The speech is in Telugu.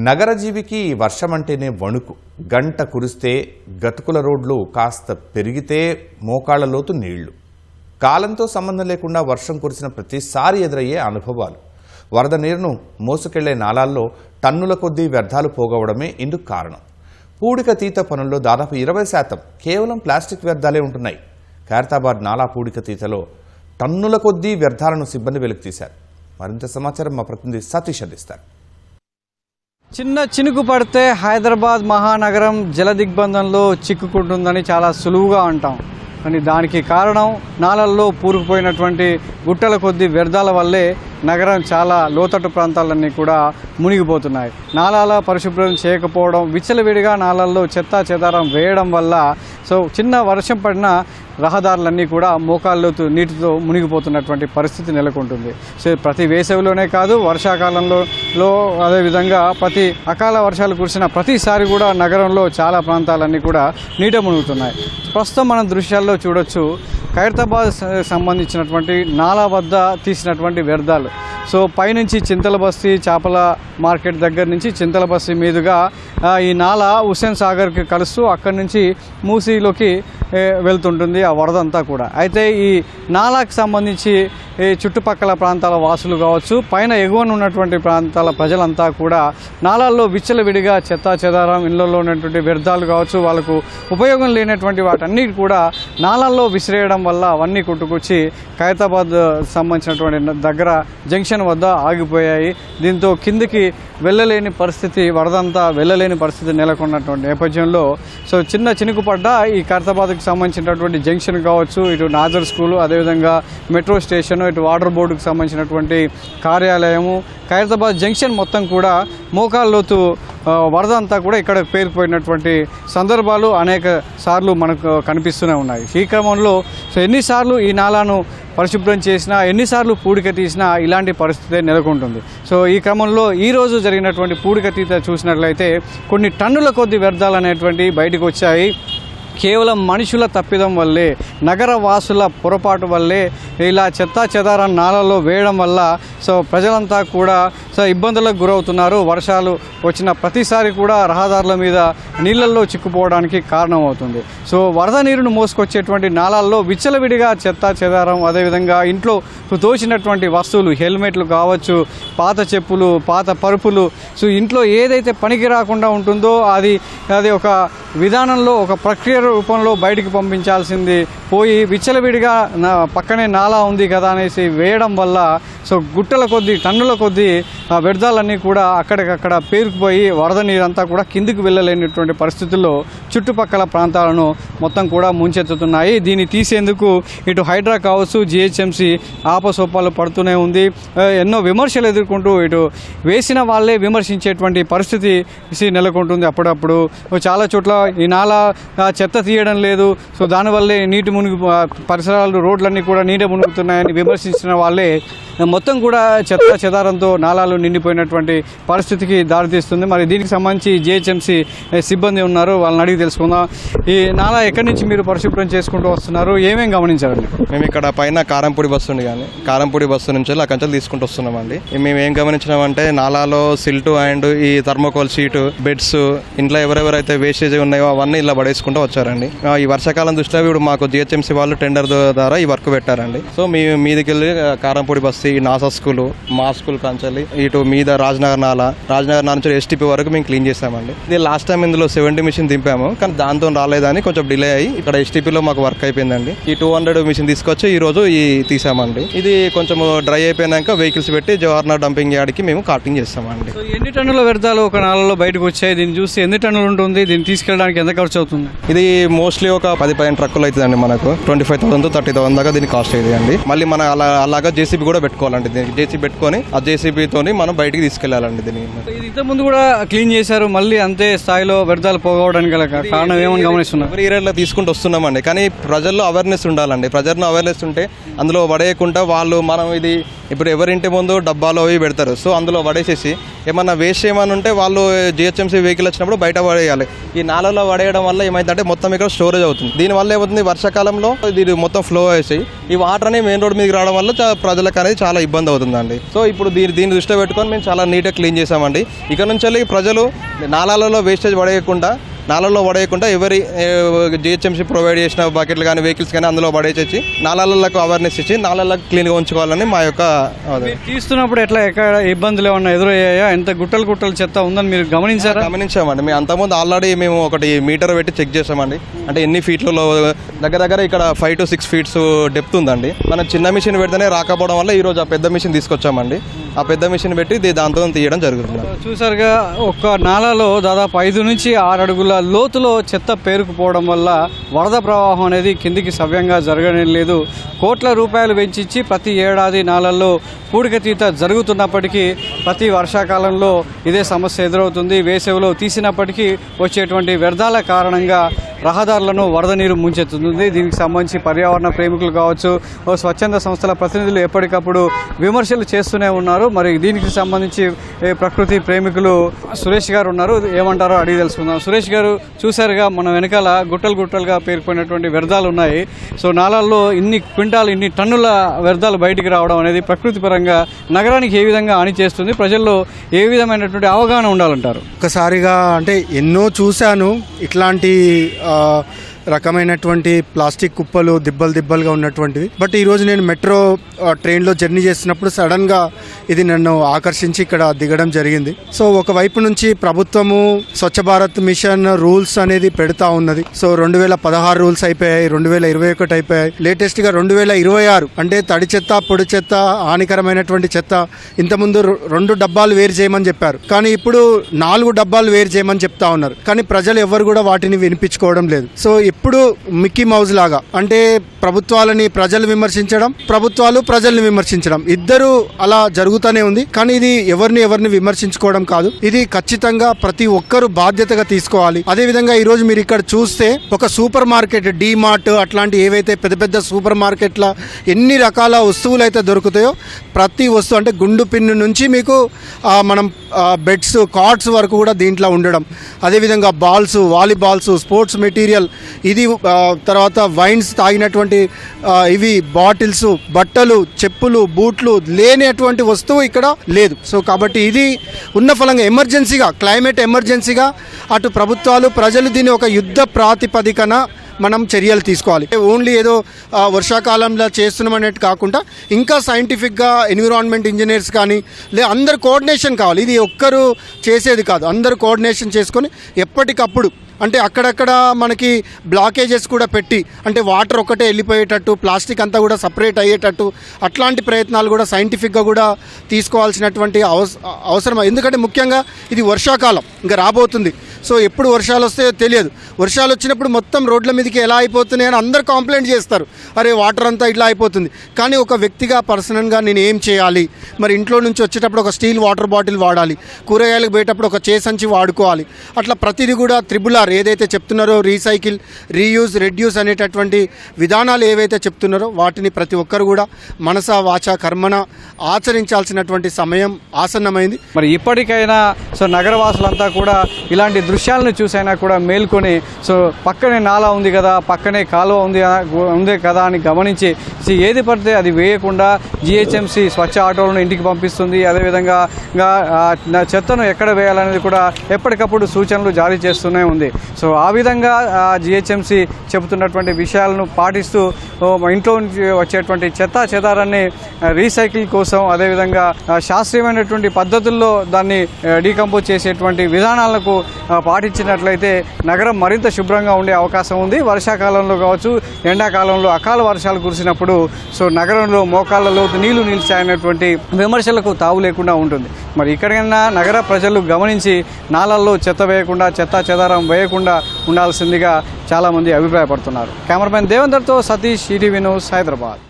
నగరజీవికి వర్షం అంటేనే వణుకు. గంట కురిస్తే గతుకుల రోడ్లు కాస్త పెరిగితే మోకాళ్ల లోతు నీళ్లు. కాలంతో సంబంధం లేకుండా వర్షం కురిసిన ప్రతిసారి ఎదురయ్యే అనుభవాలు. వరద నీరును మోసుకెళ్లే నాలాల్లో టన్నుల కొద్దీ వ్యర్థాలు పోగవడమే ఇందుకు కారణం. పూడికతీత పనుల్లో దాదాపు 20% కేవలం ప్లాస్టిక్ వ్యర్థాలే ఉంటున్నాయి. ఖైరతాబాద్ నాలా పూడికతీతలో టన్నుల కొద్దీ వ్యర్థాలను సిబ్బంది వెలికితీశారు. మరింత సమాచారం మా ప్రతినిధి సతీష్ అందిస్తారు. చిన్న చినుకు పడితే హైదరాబాద్ మహానగరం జలదిగ్బంధంలో చిక్కుకుంటుందని చాలా సులువుగా అంటాం. కానీ దానికి కారణం నాలల్లో పూరుకుపోయినటువంటి గుట్టల కొద్ది వ్యర్థాల వల్లే నగరం చాలా లోతట్టు ప్రాంతాలన్నీ కూడా మునిగిపోతున్నాయి. నాలాల పరిశుభ్రం చేయకపోవడం, విచ్చలవిడిగా నాలల్లో చెత్తా చెదారం వేయడం వల్ల చిన్న వర్షం పడిన రహదారులన్నీ కూడా మోకాళ్ళలోతు నీటితో మునిగిపోతున్నటువంటి పరిస్థితి నెలకొంటుంది. ప్రతి వేసవిలోనే కాదు, వర్షాకాలంలో అదేవిధంగా ప్రతి అకాల వర్షాలు కురిసిన ప్రతిసారి కూడా నగరంలో చాలా ప్రాంతాలన్నీ కూడా నీట మునుగుతున్నాయి. ప్రస్తుతం మనం దృశ్యాల్లో చూడొచ్చు, ఖైరతాబాద్ సంబంధించినటువంటి నాలా వద్ద తీసినటువంటి వ్యర్థాలు. పైనుంచి చింతల బస్తీ చేపల మార్కెట్ దగ్గర నుంచి చింతల బస్తీ మీదుగా ఈ నాలా హుస్సేన్ సాగర్కి కలుస్తూ అక్కడి నుంచి మూసీలోకి వెళ్తుంటుంది ఆ వరద అంతా కూడా. అయితే ఈ నాలాకు సంబంధించి ఈ చుట్టుపక్కల ప్రాంతాల వాసులు కావచ్చు, పైన ఎగువన ఉన్నటువంటి ప్రాంతాల ప్రజలంతా కూడా నాలాల్లో విచ్చలవిడిగా చెత్తా చెదారం, ఇళ్లలో ఉన్నటువంటి వ్యర్థాలు కావచ్చు, వాళ్ళకు ఉపయోగం లేనటువంటి వాటన్నిటి కూడా నాలాల్లో విసిరేయడం వల్ల అవన్నీ కొట్టుకొచ్చి ఖైరతాబాద్ సంబంధించినటువంటి దగ్గర జంక్షన్ వద్ద ఆగిపోయాయి. దీంతో కిందికి వెళ్ళలేని పరిస్థితి, వరదంతా వెళ్ళలేని పరిస్థితి నెలకొన్నటువంటి నేపథ్యంలో చిన్న చినుకు పడ్డ ఈ ఖైరతాబాద్కి సంబంధించినటువంటి జంక్షన్ కావచ్చు, ఇటు నాజర్ స్కూలు, అదేవిధంగా మెట్రో స్టేషన్, ఇటు వాటర్ బోర్డుకు సంబంధించినటువంటి కార్యాలయము, ఖైరతాబాద్ జంక్షన్ మొత్తం కూడా మోకాళ్ళలోతు వరద అంతా కూడా ఇక్కడ పేరుకుపోయినటువంటి సందర్భాలు అనేక సార్లు మనకు కనిపిస్తూనే ఉన్నాయి. ఈ క్రమంలో ఎన్నిసార్లు ఈ నాలాను పరిశుభ్రం చేసినా, ఎన్నిసార్లు పూడిక తీసినా ఇలాంటి పరిస్థితి నెలకొంటుంది. ఈ క్రమంలో ఈరోజు జరిగినటువంటి పూడికతీత చూసినట్లయితే కొన్ని టన్నుల కొద్ది వ్యర్థాలు అనేటువంటి బయటకు వచ్చాయి. కేవలం మనుషుల తప్పిదం వల్లే, నగర వాసుల పొరపాటు వల్లే ఇలా చెత్తా చెదారం నాలలో వేయడం వల్ల ప్రజలంతా కూడా ఇబ్బందులకు గురవుతున్నారు. వర్షాలు వచ్చిన ప్రతిసారి కూడా రహదారుల మీద నీళ్ళల్లో చిక్కుపోవడానికి కారణమవుతుంది. వరద నీరును మోసుకొచ్చేటువంటి నాలాల్లో విచ్చలవిడిగా చెత్తా చెదారం, అదేవిధంగా ఇంట్లో తోచినటువంటి వస్తువులు, హెల్మెట్లు కావచ్చు, పాత చెప్పులు, పాత పరుపులు, ఇంట్లో ఏదైతే పనికి రాకుండా ఉంటుందో అది ఒక విధానంలో, ఒక ప్రక్రియ రూపంలో బయటికి పంపించాల్సింది పోయి విచ్చలవిడిగా పక్కనే నాలా ఉంది కదా అనేసి వేయడం వల్ల గుట్టల కొద్దీ, టన్నుల కొద్దీ వ్యర్థాలన్నీ కూడా అక్కడికక్కడ పేరుకుపోయి వరద నీరంతా కూడా కిందికి వెళ్ళలేనటువంటి పరిస్థితుల్లో చుట్టుపక్కల ప్రాంతాలను మొత్తం కూడా ముంచెత్తుతున్నాయి. దీన్ని తీసేందుకు ఇటు హైడ్రా కావచ్చు, జిహెచ్ఎంసీ ఆపసోపాలు పడుతూనే ఉంది. ఎన్నో విమర్శలు ఎదుర్కొంటూ ఇటు వేసిన వాళ్ళే విమర్శించేటువంటి పరిస్థితి నెలకొంటుంది. అప్పుడప్పుడు చాలా చోట్ల ఈ నాలా చెత్త తీయడం లేదు, దానివల్లే నీటి మునిగి పరిసరాలు, రోడ్లన్నీ కూడా నీట మునుగుతున్నాయని విమర్శించిన వాళ్ళే మొత్తం కూడా చెత్త చెదారంతో నాలాలు నిండిపోయినటువంటి పరిస్థితికి దారితీస్తుంది. మరి దీనికి సంబంధించి జిహెచ్ఎంసీ సిబ్బంది ఉన్నారు, వాళ్ళని అడిగి తెలుసుకుందాం. ఈ నాలా ఎక్కడి నుంచి మీరు పరిశుభ్రం చేసుకుంటూ వస్తున్నారు, ఏమేమి గమనించారండి? మేము ఇక్కడ పైన కారంపూడి బస్సు ఉంది, కానీ కారంపూడి బస్సు నుంచి అక్కడి తీసుకుంటూ వస్తున్నామండి. మేము ఏం గమనించినామంటే నాలాలో సిల్టు అండ్ ఈ థర్మోకోల్ షీటు, బెడ్స్, ఇంట్లో ఎవరెవరైతే వేస్టేజ్ ఉన్నాయో అవన్నీ ఇలా పడేసుకుంటూ వచ్చారండి. ఈ వర్షాకాలం దృష్ట్యా ఇప్పుడు మాకు జిహెచ్ఎంసీ వాళ్ళు టెండర్ ద్వారా ఈ వర్క్ పెట్టారండి. మీదికి వెళ్ళి కారంపూడి బస్సు, ఈ నాసా స్కూలు, మా స్కూల్ కంచాలి, ఇటు మీద రాజ్నగర్ నాలా నుంచి ఎస్టీపీ వరకు మేము క్లీన్ చేసామండి. ఇది లాస్ట్ టైం ఇందులో 70 మిషన్ దింపాము, కానీ దాంతో రాలేదని కొంచెం డిలే అయ్యి ఇక్కడ ఎస్టీపీలో మాకు వర్క్ అయిపోయిందండి. ఈ 200 మిషన్ తీసుకొచ్చి ఈ రోజు తీసామండి. ఇది కొంచెం డ్రై అయిపోయినాక వెహికల్స్ పెట్టి జవహర్నగర్ డంపింగ్ యార్డ్కి మేము కార్టింగ్ చేస్తామండి. ఎన్ని టన్నుల వ్యర్థాలు ఒక నాలలో బయటకు వచ్చాయి? దీన్ని చూసి ఎన్ని టన్నులు ఉంటుంది? దీన్ని తీసుకెళ్ళడానికి ఎంత ఖర్చు అవుతుంది? ఇది మోస్ట్లీ ఒక 10-15 ట్రక్కులు అవుతుందండి. మనకు 25,000 to 30,000 దాకా దీనికి కాస్ట్ అయ్యింది అండి. మళ్ళీ మన అలాగా జేసీబీ కూడా పెట్టుకోవాలండి. జేసీబీ పెట్టుకొని ఆ జేసీబీతోని మనం బయటికి తీసుకెళ్లాలండి. దీన్ని ఇంతకుముందు కూడా క్లీన్ చేశారు, మళ్ళీ అంతే స్థాయిలో వ్యర్థాలు పోగొవడానికి గల కారణం ఏమని గమనిస్తున్నారు? ఎవరి ఏరియాలో తీసుకుంటూ వస్తున్నామండి, కానీ ప్రజల్లో అవేర్నెస్ ఉండాలండి. ప్రజల్లో అవేర్నెస్ ఉంటే అందులో పడేయకుండా వాళ్ళు, మనం ఇది ఇప్పుడు ఎవరింటి ముందు డబ్బాలో అవి పెడతారు, అందులో పడేసేసి ఏమన్నా వేస్ట్ ఏమన్నా ఉంటే వాళ్ళు జిహెచ్ఎంసీ వెహికల్ వచ్చినప్పుడు బయట పడేయాలి. ఈ నాల నాలలో పడేయడం వల్ల ఏమైందంటే మొత్తం ఇక్కడ స్టోరేజ్ అవుతుంది. దీనివల్ల ఏమవుతుంది, వర్షాకాలంలో ఇది మొత్తం ఫ్లో వేసి ఈ వాటర్ అనేది మెయిన్ రోడ్ మీదకి రావడం వల్ల ప్రజలకు అనేది చాలా ఇబ్బంది అవుతుందండి. సో ఇప్పుడు దీన్ని దృష్టిలో పెట్టుకొని మేము చాలా నీట్గా క్లీన్ చేసామండి. ఇక్కడ నుంచి ప్రజలు నాలాలలో వేస్టేజ్ పడేయకుండా ఎవరి జిహెచ్ఎంసీ ప్రొవైడ్ చేసిన బకెట్లు కానీ వెహికల్స్ కానీ అందులో పడేసేసి నాలాలకు అవేర్నెస్ ఇచ్చి నాలాలకు క్లీన్గా ఉంచుకోవాలని మా యొక్క తీస్తున్నప్పుడు ఎక్కడ ఇబ్బందులు ఏమన్నా ఎదురయ్యాయా? ఎంత గుట్టలు చెత్త ఉందని మీరు గమనించామండి. మేము అంతకుముందు ఆల్రెడీ మేము ఒకటి మీటర్ పెట్టి చెక్ చేసామండి. అంటే ఎన్ని ఫీట్లలో దగ్గర ఇక్కడ 5 to 6 feet డెప్త్ ఉందండి. మనం చిన్న మిషన్ పెడితేనే రాకపోవడం వల్ల ఈరోజు ఆ పెద్ద మిషన్ తీసుకొచ్చామండి. ఆ పెద్ద మిషన్ పెట్టి దాంతో తీయడం జరుగుతుంది. చూసారుగా, ఒక నాలలో దాదాపు 5 నుంచి 6 అడుగుల లోతులో చెత్త పేరుకుపోవడం వల్ల వరద ప్రవాహం అనేది కిందికి సవ్యంగా జరగడం లేదు. కోట్ల రూపాయలు వెచ్చించి ప్రతి ఏడాది నాలల్లో పూడికతీత జరుగుతున్నప్పటికీ ప్రతి వర్షాకాలంలో ఇదే సమస్య ఎదురవుతుంది. వేసవిలో తీసినప్పటికీ వచ్చేటువంటి వ్యర్థాల కారణంగా రహదారులను వరద నీరు ముంచెత్తుతుంది. దీనికి సంబంధించి పర్యావరణ ప్రేమికులు కావచ్చు, స్వచ్ఛంద సంస్థల ప్రతినిధులు ఎప్పటికప్పుడు విమర్శలు చేస్తూనే ఉన్నారు. మరి దీనికి సంబంధించి ప్రకృతి ప్రేమికులు సురేష్ గారు ఉన్నారు, ఏమంటారో అడిగి తెలుసుకుందాం. సురేష్ గారు, చూశారుగా మన వెనకాల గుట్టలుగా పేర్కొన్నటువంటి వ్యర్థాలు ఉన్నాయి. సో నాలాల్లో ఇన్ని టన్నుల వ్యర్థాలు బయటికి రావడం అనేది ప్రకృతి పరంగా నగరానికి ఏ విధంగా హాని చేస్తుంది, ప్రజల్లో ఏ విధమైనటువంటి అవగాహన ఉండాలంటారు? ఒకసారిగా అంటే ఎన్నో చూశాను ఇట్లాంటి రకమైనటువంటి ప్లాస్టిక్ కుప్పలు దిబ్బలుగా ఉన్నటువంటివి. బట్ ఈరోజు నేను మెట్రో ట్రైన్లో జర్నీ చేస్తున్నప్పుడు సడన్గా ఇది నన్ను ఆకర్షించి ఇక్కడ దిగడం జరిగింది. సో ఒకవైపు నుంచి ప్రభుత్వము స్వచ్ఛ భారత్ మిషన్ రూల్స్ అనేది పెడతా ఉన్నది. సో 2016 రూల్స్ అయిపోయాయి, 2021 అయిపోయాయి, లేటెస్ట్గా 2026 అంటే తడి చెత్త, పొడి చెత్త, హానికరమైనటువంటి చెత్త ఇంతకుముందు 2 డబ్బాలు వేరు చేయమని చెప్పారు, కానీ ఇప్పుడు 4 డబ్బాలు వేరు చేయమని చెప్తా ఉన్నారు. కానీ ప్రజలు ఎవరు కూడా వాటిని వినిపించుకోవడం లేదు. సో ఇప్పుడు మిక్కీ మౌజ్ లాగా అంటే ప్రభుత్వాలని ప్రజలు విమర్శించడం, ప్రభుత్వాలు ప్రజల్ని విమర్శించడం, ఇద్దరు అలా జరుగుతూనే ఉంది. కానీ ఇది ఎవరిని విమర్శించుకోవడం కాదు, ఇది ఖచ్చితంగా ప్రతి ఒక్కరు బాధ్యతగా తీసుకోవాలి. అదేవిధంగా ఈరోజు మీరు ఇక్కడ చూస్తే ఒక సూపర్ మార్కెట్, డీ మార్ట్ అట్లాంటి ఏవైతే పెద్ద సూపర్ మార్కెట్ల ఎన్ని రకాల వస్తువులు అయితే దొరుకుతాయో ప్రతి వస్తువు అంటే గుండు పిన్ను నుంచి మీకు మనం బెడ్స్, కార్డ్స్ వరకు కూడా దీంట్లో ఉండడం. అదేవిధంగా బాల్స్, వాలీబాల్స్, స్పోర్ట్స్ మెటీరియల్, ఇది తర్వాత వైన్స్ తాగినటువంటి ఇవి బాటిల్స్, బట్టలు, చెప్పులు, బూట్లు లేనటువంటి వస్తువు ఇక్కడ లేదు. సో కాబట్టి ఇది ఉన్న ఫలంగా ఎమర్జెన్సీగా, క్లైమేట్ ఎమర్జెన్సీగా అటు ప్రభుత్వాలు, ప్రజలు దీన్ని ఒక యుద్ధ ప్రాతిపదికన మనం చర్యలు తీసుకోవాలి. ఓన్లీ ఏదో వర్షాకాలంలో చేస్తున్నామనేది కాకుండా ఇంకా సైంటిఫిక్గా ఎన్విరాన్మెంట్ ఇంజనీర్స్ కానీ అందరు కోఆర్డినేషన్ కావాలి. ఇది ఒక్కరు చేసేది కాదు, అందరూ కోఆర్డినేషన్ చేసుకొని ఎప్పటికప్పుడు అంటే అక్కడక్కడ మనకి బ్లాకేజెస్ కూడా పెట్టి అంటే వాటర్ ఒక్కటే వెళ్ళిపోయేటట్టు, ప్లాస్టిక్ అంతా కూడా సపరేట్ అయ్యేటట్టు అట్లాంటి ప్రయత్నాలు కూడా సైంటిఫిక్గా కూడా తీసుకోవాల్సినటువంటి అవసరం. ఎందుకంటే ముఖ్యంగా ఇది వర్షాకాలం ఇంకా రాబోతుంది. సో ఎప్పుడు వర్షాలు వస్తాయో తెలియదు. వర్షాలు వచ్చినప్పుడు మొత్తం రోడ్ల మీదకి ఎలా అయిపోతున్నాయి అని అందరు కంప్లైంట్ చేస్తారు, అరే వాటర్ అంతా ఇట్లా అయిపోతుంది. కానీ ఒక వ్యక్తిగా పర్సనల్గా నేను ఏం చేయాలి, మరి ఇంట్లో నుంచి వచ్చేటప్పుడు ఒక స్టీల్ వాటర్ బాటిల్ వాడాలి, కూరగాయలకు పోయేటప్పుడు ఒక చేసంచి వాడుకోవాలి. అట్లా ప్రతిదీ కూడా 3R ఏదైతే చెప్తున్నారో, రీసైకిల్, రీయూజ్, రెడ్యూస్ అనేటటువంటి విధానాలు ఏవైతే చెప్తున్నారో వాటిని ప్రతి ఒక్కరు కూడా మనస వాచ కర్మన ఆచరించాల్సినటువంటి సమయం ఆసన్నమైంది. మరి ఇప్పటికైనా సో నగరవాసులంతా కూడా ఇలాంటి దృశ్యాలను చూసైనా కూడా మేల్కొని సో పక్కనే నాలా ఉంది కదా, పక్కనే కాలువ ఉంది కదా అని గమనించి ఏది పడితే అది వేయకుండా జిహెచ్ఎంసీ స్వచ్ఛ ఆటోలను ఇంటికి పంపిస్తుంది. అదేవిధంగా చెత్తను ఎక్కడ వేయాలనేది కూడా ఎప్పటికప్పుడు సూచనలు జారీ చేస్తూనే ఉంది. సో ఆ విధంగా జిహెచ్ఎంసీ చెబుతున్నటువంటి విషయాలను పాటిస్తూ ఇంట్లో నుంచి వచ్చేటువంటి చెదారాన్ని రీసైకిల్ కోసం, అదేవిధంగా శాస్త్రీయమైనటువంటి పద్ధతుల్లో దాన్ని డీకంపోజ్ చేసేటువంటి విధానాలకు పాటించినట్లయితే నగరం మరింత శుభ్రంగా ఉండే అవకాశం ఉంది. వర్షాకాలంలో కావచ్చు, ఎండాకాలంలో అకాల వర్షాలు కురిసినప్పుడు సో నగరంలో మోకాళ్ళ లోతు నీళ్లు నిలిచాయనేటువంటి విమర్శలకు తావు లేకుండా ఉంటుంది. మరి ఇక్కడైనా నగర ప్రజలు గమనించి నాలల్లో చెత్త వేయకుండా, చెదారం వేయకుండా ఉండాల్సిందిగా చాలామంది అభిప్రాయపడుతున్నారు. కెమెరామెన్ దేవేందర్తో సతీష్, ఈటీవీ న్యూస్, హైదరాబాద్.